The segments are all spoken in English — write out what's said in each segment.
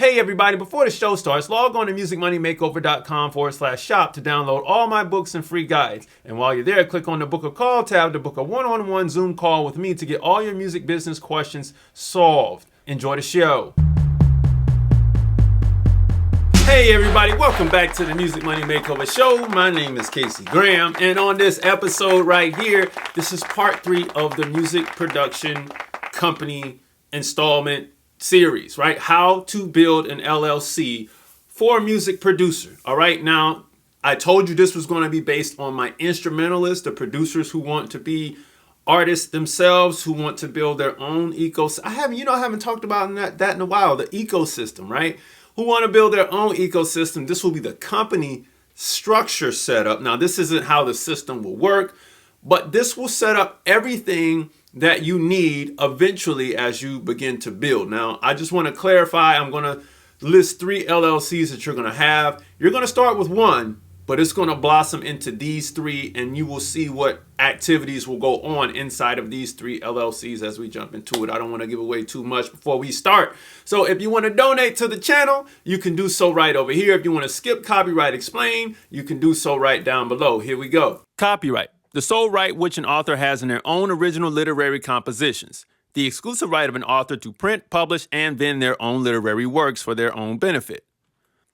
Hey everybody, before the show starts, log on to musicmoneymakeover.com/shop to download all my books and free guides. And while you're there, click on the book a call tab to book a one-on-one Zoom call with me to get all your music business questions solved. Enjoy the show. Hey everybody, welcome back to the Music Money Makeover Show. My name is Casey Graham, and on this episode right here, this is part 3 of the music production company installment series, right? How to build an LLC for a music producer. All right. Now, I told you this was going to be based on my instrumentalists, the producers who want to be artists themselves, who want to build their own ecosystem. I haven't talked about that in a while, the ecosystem, right? Who want to build their own ecosystem. This will be the company structure setup. Now, this isn't how the system will work, but this will set up everything that you need eventually as you begin to build. Now, I just want to clarify, I'm going to list 3 LLCs that you're going to have. You're going to start with one, but it's going to blossom into these 3, and you will see what activities will go on inside of these 3 LLCs as we jump into it. I don't want to give away too much before we start. So if you want to donate to the channel, you can do so right over here. If you want to skip Copyright Explained, you can do so right down below. Here we go. Copyright. The sole right which an author has in their own original literary compositions. The exclusive right of an author to print, publish, and vend their own literary works for their own benefit.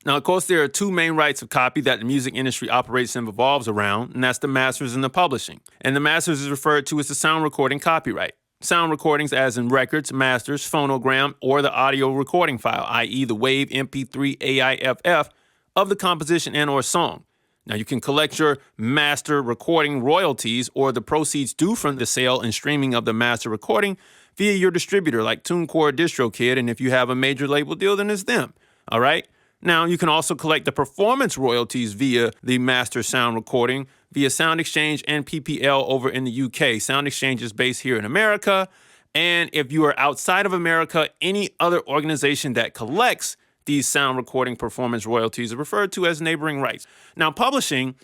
Now, of course, there are 2 main rights of copy that the music industry operates and revolves around, and that's the masters and the publishing. And the masters is referred to as the sound recording copyright. Sound recordings as in records, masters, phonogram, or the audio recording file, i.e. the WAV, MP3, AIFF of the composition and or song. Now, you can collect your master recording royalties or the proceeds due from the sale and streaming of the master recording via your distributor like TuneCore or DistroKid, and if you have a major label deal, then it's them, all right? Now, you can also collect the performance royalties via the master sound recording via Sound Exchange and PPL over in the UK. Sound Exchange is based here in America, and if you are outside of America, any other organization that collects these sound recording performance royalties are referred to as neighboring rights. Now, publishing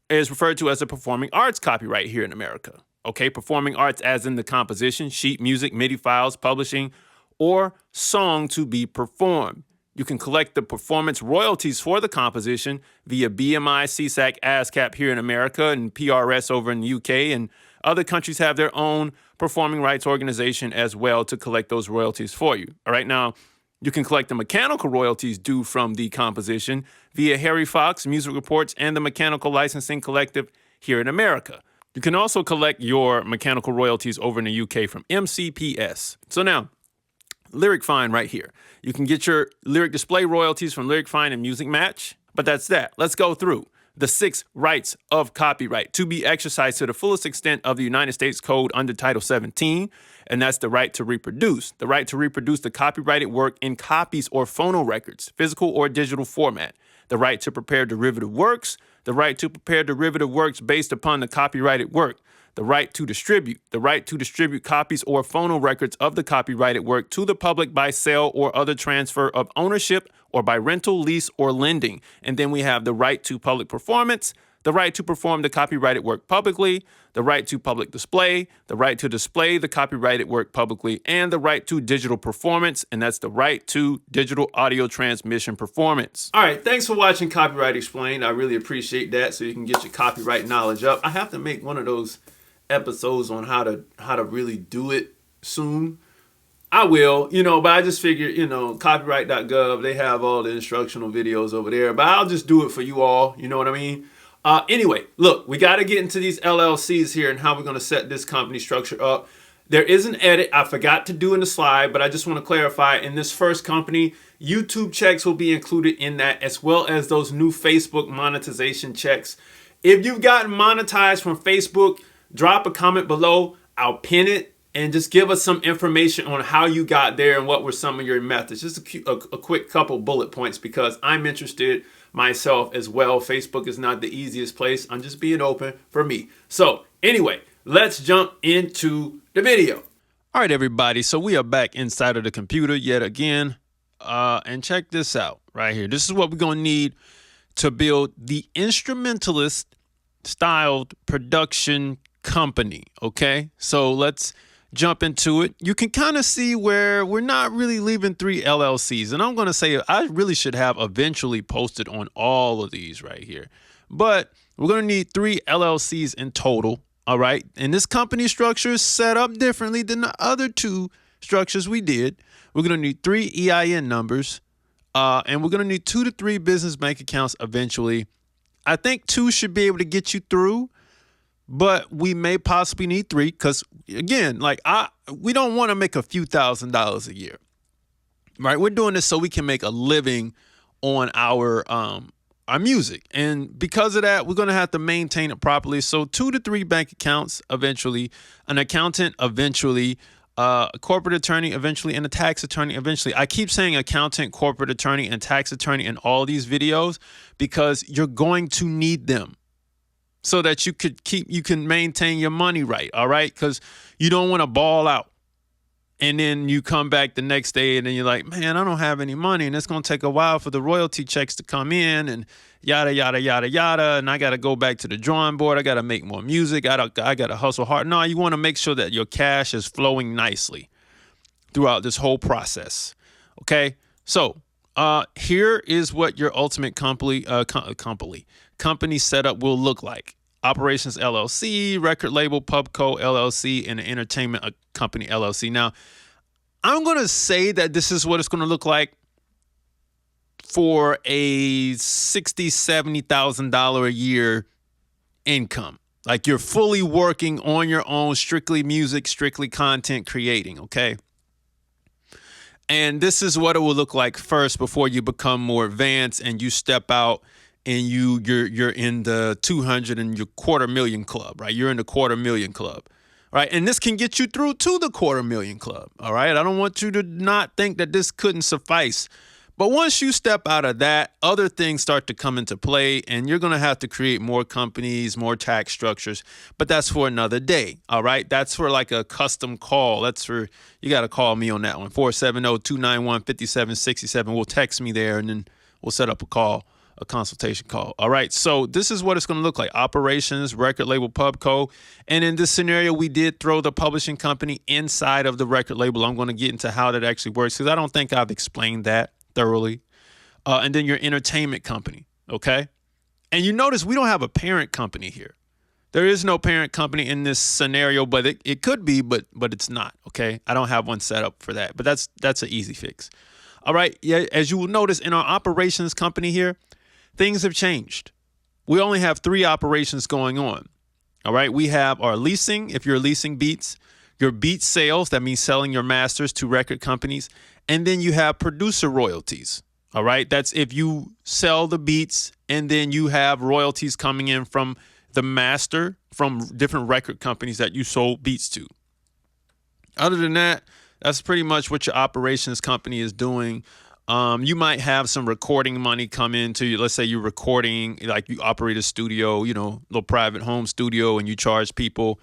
is referred to as a performing arts copyright here in America. Okay, performing arts as in the composition, sheet music, MIDI files, publishing, or song to be performed. You can collect the performance royalties for the composition via BMI, CSAC, ASCAP here in America and PRS over in the UK, and other countries have their own performing rights organization as well to collect those royalties for you. All right, now, you can collect the mechanical royalties due from the composition via Harry Fox, Music Reports, and the Mechanical Licensing Collective here in America. You can also collect your mechanical royalties over in the UK from MCPS. So now, Lyric Find right here. You can get your lyric display royalties from Lyric Find and Music Match, but that's that. Let's go through the 6 rights of copyright to be exercised to the fullest extent of the United States Code under Title 17, and that's the right to reproduce. The right to reproduce the copyrighted work in copies or phonorecords, physical or digital format. The right to prepare derivative works. The right to prepare derivative works based upon the copyrighted work. The right to distribute. The right to distribute copies or phonorecords of the copyrighted work to the public by sale or other transfer of ownership or by rental, lease, or lending. And then we have the right to public performance, the right to perform the copyrighted work publicly, the right to public display, the right to display the copyrighted work publicly, and the right to digital performance, and that's the right to digital audio transmission performance. All right, thanks for watching Copyright Explained. I really appreciate that, so you can get your copyright knowledge up. I have to make one of those episodes on how to really do it soon. I will, but I just figured, copyright.gov, they have all the instructional videos over there, but I'll just do it for you all. You know what I mean? Anyway, look, we got to get into these LLCs here and how we're going to set this company structure up. There is an edit I forgot to do in the slide, but I just want to clarify. In this first company, YouTube checks will be included in that, as well as those new Facebook monetization checks. If you've gotten monetized from Facebook, drop a comment below. I'll pin it. And just give us some information on how you got there and what were some of your methods. Just a quick couple bullet points, because I'm interested myself as well. Facebook is not the easiest place. I'm just being open for me. So anyway, let's jump into the video. All right, everybody. So we are back inside of the computer yet again. And check this out right here. This is what we're going to need to build the instrumentalist styled production company. Okay, so let's jump into it, you can kind of see where we're not really leaving 3 LLCs. And I'm going to say I really should have eventually posted on all of these right here. But we're going to need 3 LLCs in total. All right. And this company structure is set up differently than the other 2 structures we did. We're going to need 3 EIN numbers. And we're going to need 2 to 3 business bank accounts eventually. I think 2 should be able to get you through, but we may possibly need 3 because, again, we don't want to make a few $1,000s a year, right? We're doing this so we can make a living on our music. And because of that, we're going to have to maintain it properly. So 2 to 3 bank accounts eventually, an accountant eventually, a corporate attorney eventually, and a tax attorney eventually. I keep saying accountant, corporate attorney, and tax attorney in all these videos because you're going to need them so that you can maintain your money right. All right. Because you don't want to ball out and then you come back the next day and then you're like, man, I don't have any money. And it's going to take a while for the royalty checks to come in and yada, yada, yada, yada. And I got to go back to the drawing board. I got to make more music. I got to hustle hard. No, you want to make sure that your cash is flowing nicely throughout this whole process. Okay. So here is what your ultimate company setup will look like. Operations LLC, record label Pubco LLC, and an entertainment company LLC. Now, I'm going to say that this is what it's going to look like for a $60,000, $70,000 a year income. Like you're fully working on your own, strictly music, strictly content creating. Okay. And this is what it will look like first before you become more advanced and you step out and you're in the 200 and your $250,000 club, right? You're in the $250,000 club, right? And this can get you through to the $250,000 club, all right? I don't want you to not think that this couldn't suffice. But once you step out of that, other things start to come into play, and you're going to have to create more companies, more tax structures. But that's for another day, all right? That's for like a custom call. You got to call me on that one, 470-291-5767. We'll text me there, and then we'll set up a consultation call. All right. So this is what it's going to look like. Operations, record label, Pubco. And in this scenario, we did throw the publishing company inside of the record label. I'm going to get into how that actually works because I don't think I've explained that thoroughly. And then your entertainment company. Okay. And you notice we don't have a parent company here. There is no parent company in this scenario, but it could be, but it's not. Okay. I don't have one set up for that, but that's an easy fix. All right. Yeah. As you will notice in our operations company here, things have changed. We only have 3 operations going on. All right. We have our leasing, if you're leasing beats, your beat sales, that means selling your masters to record companies. And then you have producer royalties. All right. That's if you sell the beats and then you have royalties coming in from the master from different record companies that you sold beats to. Other than that, that's pretty much what your operations company is doing. You might have some recording money come into you. Let's say you're recording, like you operate a studio, little private home studio, and you charge people,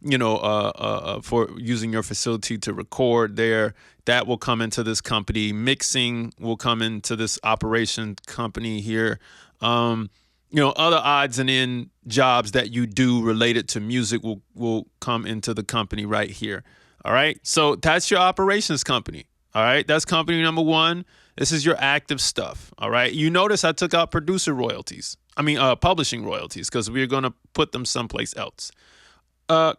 for using your facility to record there. That will come into this company. Mixing will come into this operation company here. Other odds and end jobs that you do related to music will come into the company right here. All right. So that's your operations company. All right. That's company number 1. This is your active stuff. All right. You notice I took out publishing royalties because we're going to put them someplace else.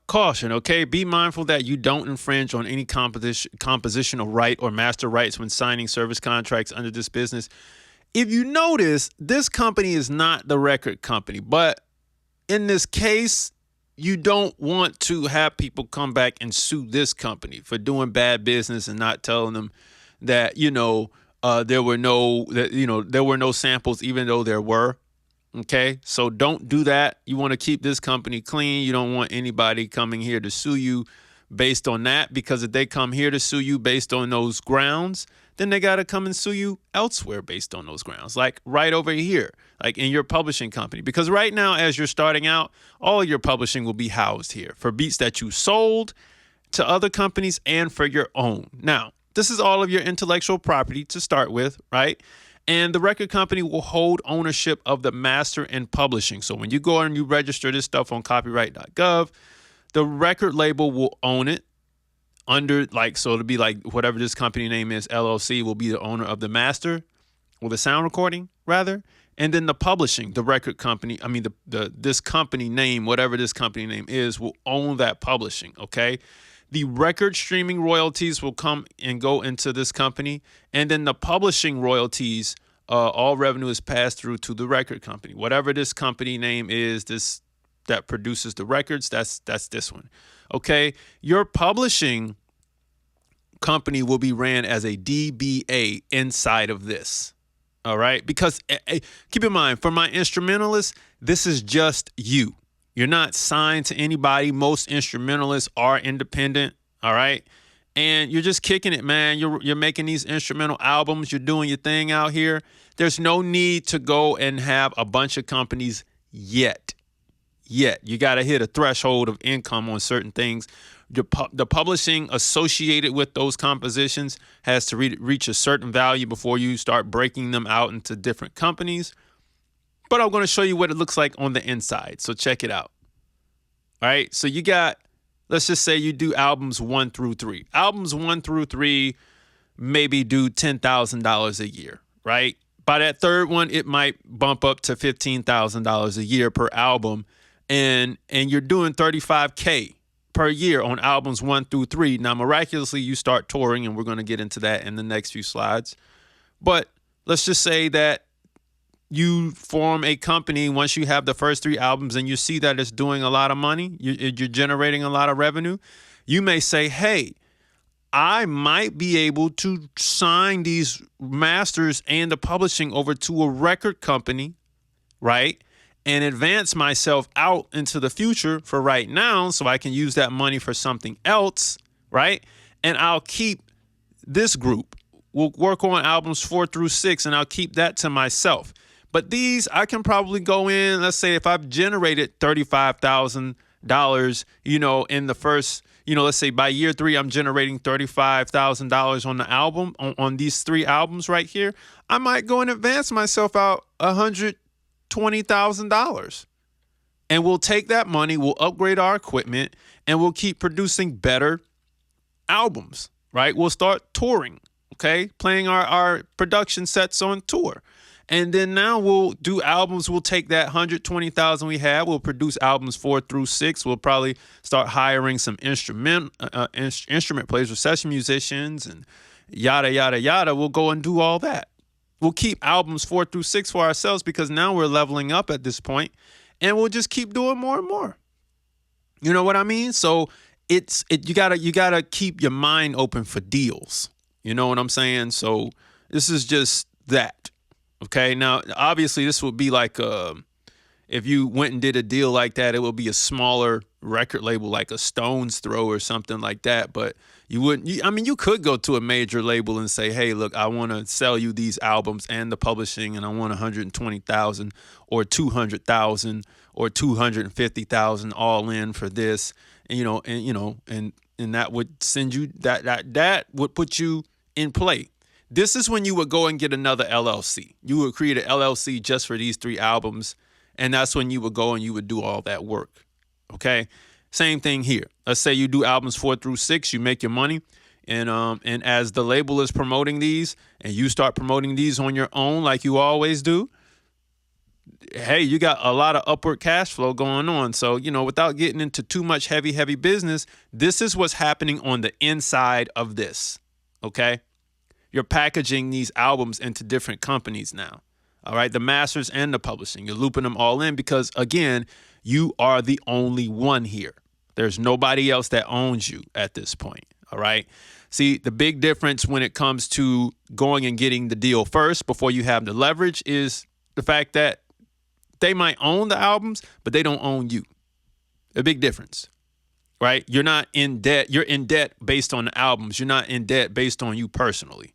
Caution. Okay. Be mindful that you don't infringe on any compositional right or master rights when signing service contracts under this business. If you notice, this company is not the record company, but in this case, you don't want to have people come back and sue this company for doing bad business and not telling them that, there were no samples, even though there were. Okay. So don't do that. You want to keep this company clean. You don't want anybody coming here to sue you based on that, because if they come here to sue you based on those grounds, then they got to come and sue you elsewhere based on those grounds, like right over here, like in your publishing company. Because right now, as you're starting out, all your publishing will be housed here for beats that you sold to other companies and for your own. Now, this is all of your intellectual property to start with, right? And the record company will hold ownership of the master and publishing. So when you go and you register this stuff on copyright.gov, the record label will own it. under, like, so it'll be like whatever this company name is, LLC, will be the owner of the master or the sound recording rather. And then the publishing, the record company, I mean, this company name, whatever this company name is, will own that publishing. Okay. The record streaming royalties will come and go into this company. And then the publishing royalties, all revenue is passed through to the record company. Whatever this company name is, this that produces the records, that's this one. Okay. Your publishing company will be ran as a DBA inside of this. All right. Because keep in mind, for my instrumentalists, this is just you. You're not signed to anybody. Most instrumentalists are independent. All right. And you're just kicking it, man. You're making these instrumental albums. You're doing your thing out here. There's no need to go and have a bunch of companies yet. You got to hit a threshold of income on certain things. The publishing associated with those compositions has to reach a certain value before you start breaking them out into different companies. But I'm going to show you what it looks like on the inside. So check it out. All right. So you got, let's just say you do albums 1 through 3. Albums 1 through 3 maybe do $10,000 a year, right? By that third one, it might bump up to $15,000 a year per album. And you're doing $35K per year on albums 1 through 3. Now, miraculously, you start touring, and we're going to get into that in the next few slides. But let's just say that you form a company once you have the first 3 albums and you see that it's doing a lot of money, you're generating a lot of revenue. You may say, hey, I might be able to sign these masters and the publishing over to a record company, right? And advance myself out into the future for right now so I can use that money for something else, right? And I'll keep this group. We'll work on albums 4 through 6, and I'll keep that to myself. But these, I can probably go in, let's say if I've generated $35,000, in the first, let's say by year 3, I'm generating $35,000 on the album, on these 3 albums right here. I might go and advance myself out $120,000. And we'll take that money, we'll upgrade our equipment, and we'll keep producing better albums, right? We'll start touring, okay? Playing our production sets on tour. And then now we'll do albums. We'll take that $120,000 we have. We'll produce albums 4 through 6. We'll probably start hiring some instrument players or session musicians and yada, yada, yada. We'll go and do all that. We'll keep albums 4 through 6 for ourselves because now we're leveling up at this point, and we'll just keep doing more and more. You know what I mean? So you gotta keep your mind open for deals. You know what I'm saying? So this is just that. Okay. Now, obviously, this would be like if you went and did a deal like that, it would be a smaller record label like a Stone's Throw or something like that. But you wouldn't. You could go to a major label and say, hey, look, I want to sell you these albums and the publishing, and I want $120,000 or $200,000 or $250,000 all in for this. And that would send you that would put you in play. This is when you would go and get another LLC. You would create an LLC just for these 3 albums. And that's when you would go and you would do all that work. Okay. Same thing here. Let's say you do albums 4 through 6, you make your money. And as the label is promoting these and you start promoting these on your own, like you always do, hey, you got a lot of upward cash flow going on. So, without getting into too much heavy business, this is what's happening on the inside of this. Okay. You're packaging these albums into different companies now. All right. The masters and the publishing. You're looping them all in because, again, you are the only one here. There's nobody else that owns you at this point. All right. See, the big difference when it comes to going and getting the deal first before you have the leverage is the fact that they might own the albums, but they don't own you. A big difference. Right. You're not in debt. You're in debt based on the albums. You're not in debt based on you personally.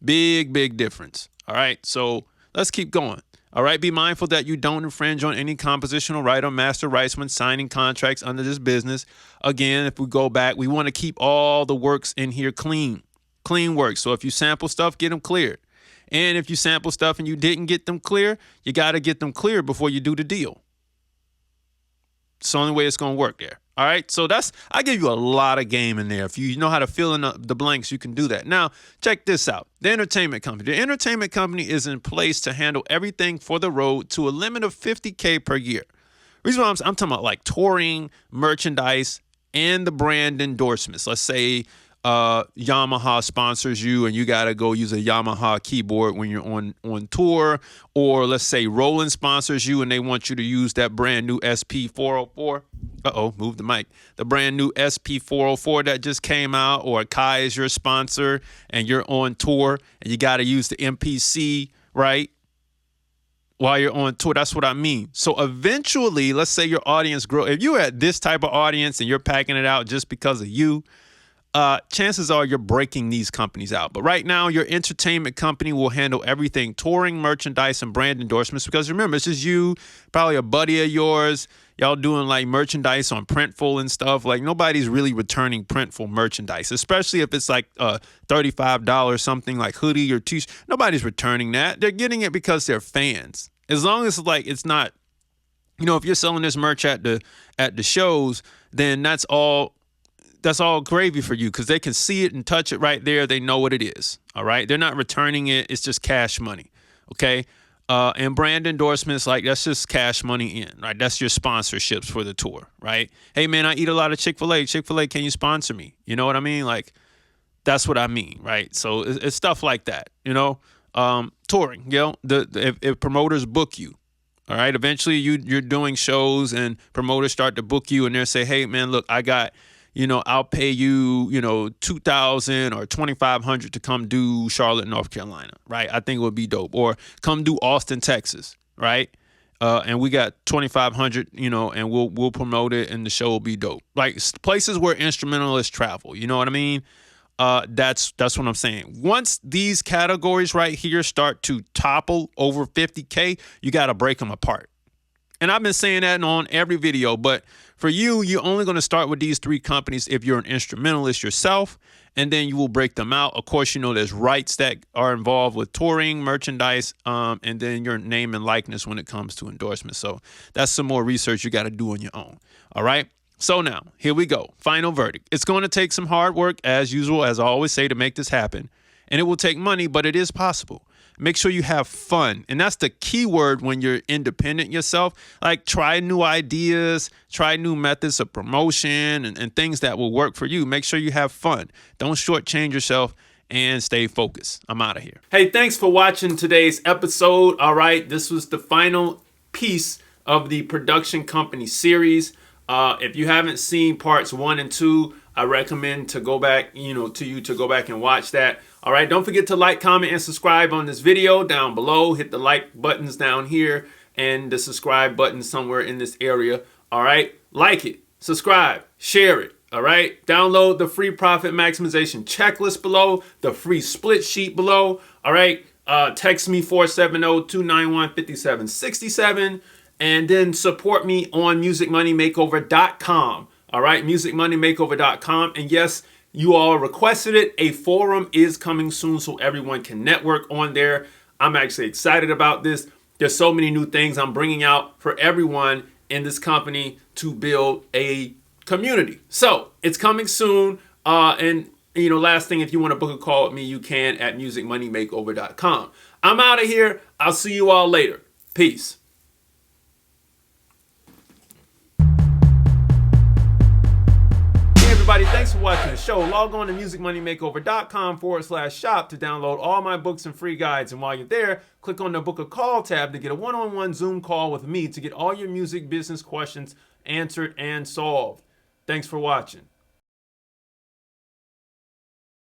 Big difference. All right. So let's keep going. All right. Be mindful that you don't infringe on any compositional right or master rights when signing contracts under this business. Again, if we go back, we want to keep all the works in here clean work. So if you sample stuff, get them cleared. And if you sample stuff and you didn't get them clear, you got to get them clear before you do the deal. It's the only way it's going to work there. All All right, so I give you a lot of game in there. If you know how to fill in the blanks, you can do that. Now, check this out. The entertainment company. The entertainment company is in place to handle everything for the road to a limit of $50K per year. Reason why I'm talking about like touring, merchandise, and the brand endorsements. Let's say Yamaha sponsors you and you got to go use a Yamaha keyboard when you're on tour, or let's say Roland sponsors you and they want you to use that brand new SP404. Move the mic. The brand new SP404 that just came out, or Kai is your sponsor and you're on tour and you got to use the MPC, right? While you're on tour. That's what I mean. So eventually, let's say your audience grow. If you're at this type of audience and you're packing it out just because of you, chances are you're breaking these companies out. But right now, your entertainment company will handle everything: touring, merchandise, and brand endorsements. Because remember, it's just you, probably a buddy of yours. Y'all doing like merchandise on Printful and stuff. Like nobody's really returning Printful merchandise, especially if it's like $35 something like hoodie or t-shirt. Nobody's returning that. They're getting it because they're fans. As long as like it's not, if you're selling this merch at the shows, then that's all gravy for you, because they can see it and touch it right there. They know what it is. All right. They're not returning it. It's just cash money. Okay. And brand endorsements, like that's just cash money in, right? That's your sponsorships for the tour, right? Hey man, I eat a lot of Chick-fil-A. Chick-fil-A, can you sponsor me? You know what I mean? Like that's what I mean, right? So it's stuff like that, touring, if promoters book you, all right, eventually you're doing shows and promoters start to book you and they say, hey man, look, I got, I'll pay you, $2,000 or $2,500 to come do Charlotte, North Carolina, right? I think it would be dope. Or come do Austin, Texas, right? And we got $2,500, and we'll promote it and the show will be dope. Like places where instrumentalists travel, you know what I mean? That's what I'm saying. Once these categories right here start to topple over 50K, you got to break them apart. And I've been saying that on every video, but for you, you're only going to start with these three companies if you're an instrumentalist yourself, and then you will break them out. Of course, there's rights that are involved with touring, merchandise, and then your name and likeness when it comes to endorsements. So that's some more research you got to do on your own. All right. So now, here we go. Final verdict. It's going to take some hard work, as usual, as I always say, to make this happen. And it will take money, but it is possible. Make sure you have fun. And that's the key word when you're independent yourself. Like try new ideas, try new methods of promotion and things that will work for you. Make sure you have fun. Don't shortchange yourself and stay focused. I'm out of here. Hey, thanks for watching today's episode. All right. This was the final piece of the production company series. If you haven't seen parts 1 and 2, I recommend to go back, to go back and watch that. All right. Don't forget to like, comment, and subscribe on this video down below. Hit the like buttons down here and the subscribe button somewhere in this area. All right. Like it, subscribe, share it. All right. Download the free profit maximization checklist below, the free split sheet below. All right. Text me 470-291-5767 and then support me on musicmoneymakeover.com. All right. musicmoneymakeover.com. And yes, you all requested it. A forum is coming soon so everyone can network on there. I'm actually excited about this. There's so many new things I'm bringing out for everyone in this company to build a community. So it's coming soon. And last thing, if you want to book a call with me, you can at musicmoneymakeover.com. I'm out of here. I'll see you all later. Peace. Everybody, thanks for watching the show. Log on to musicmoneymakeover.com/shop to download all my books and free guides. And while you're there, click on the book a call tab to get a one-on-one Zoom call with me to get all your music business questions answered and solved. Thanks for watching.